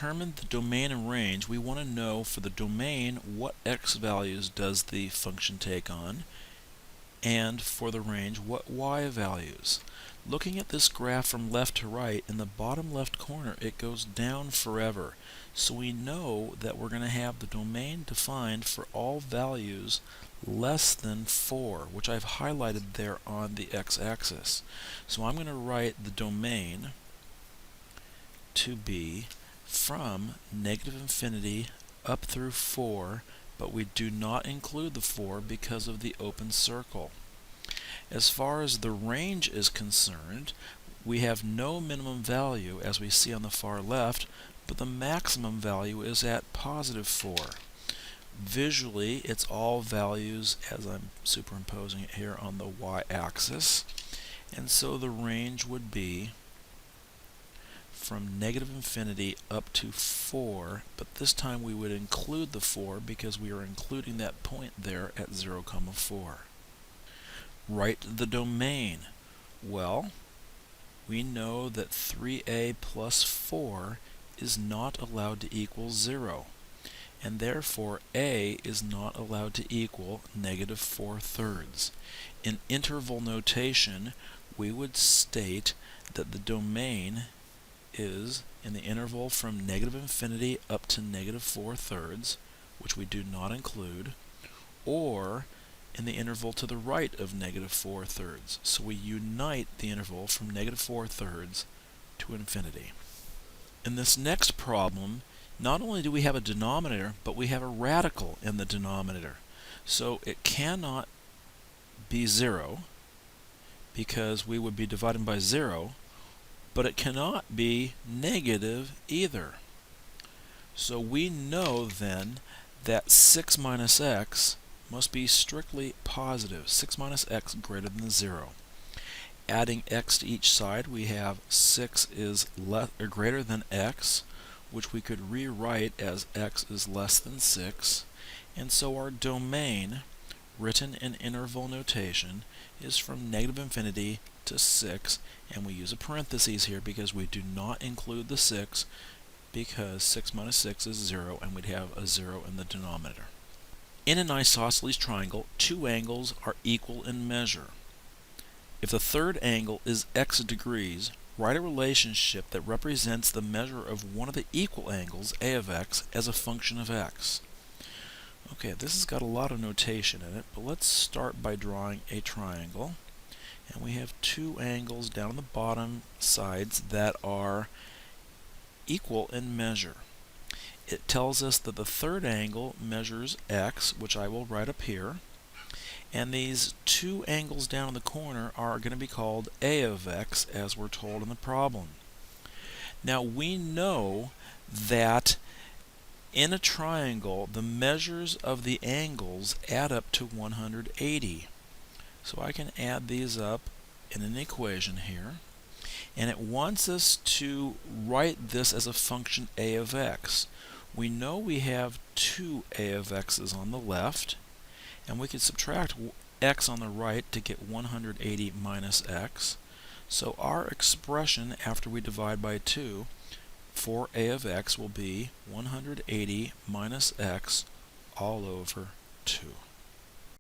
determine the domain and range, we want to know for the domain what x values does the function take on, and for the range what y values. Looking at this graph from left to right, in the bottom left corner it goes down forever. So we know that we're going to have the domain defined for all values less than 4, which I've highlighted there on the x-axis. So I'm going to write the domain to be from negative infinity up through 4, but we do not include the 4 because of the open circle. As far as the range is concerned, we have no minimum value as we see on the far left, but the maximum value is at positive 4. Visually, it's all values as I'm superimposing it here on the y-axis, and so the range would be from negative infinity up to 4, but this time we would include the 4 because we are including that point there at 0, 4. Write the domain. Well, we know that 3a plus 4 is not allowed to equal 0, and therefore a is not allowed to equal negative 4/3. In interval notation, we would state that the domain is in the interval from negative infinity up to negative 4/3, which we do not include, or in the interval to the right of negative 4/3. So we unite the interval from negative 4/3 to infinity. In this next problem, not only do we have a denominator, but we have a radical in the denominator. So it cannot be 0 because we would be dividing by 0, but it cannot be negative either. So we know then that 6 minus x must be strictly positive, 6 minus x greater than 0. Adding x to each side, we have 6 is greater than x, which we could rewrite as x is less than 6, and so our domain, written in interval notation, is from negative infinity to 6, and we use a parenthesis here because we do not include the 6 because 6 minus 6 is 0, and we'd have a 0 in the denominator. In an isosceles triangle, two angles are equal in measure. If the third angle is x degrees, write a relationship that represents the measure of one of the equal angles, a of x, as a function of x. Okay, this has got a lot of notation in it, but let's start by drawing a triangle. And we have two angles down on the bottom sides that are equal in measure. It tells us that the third angle measures x, which I will write up here, and these two angles down in the corner are going to be called a of x, as we're told in the problem. Now we know that in a triangle, the measures of the angles add up to 180. So I can add these up in an equation here, and it wants us to write this as a function a of x. We know we have two a of x's on the left, and we could subtract x on the right to get 180 minus x. So our expression after we divide by 2 for a of x will be 180 minus x all over 2.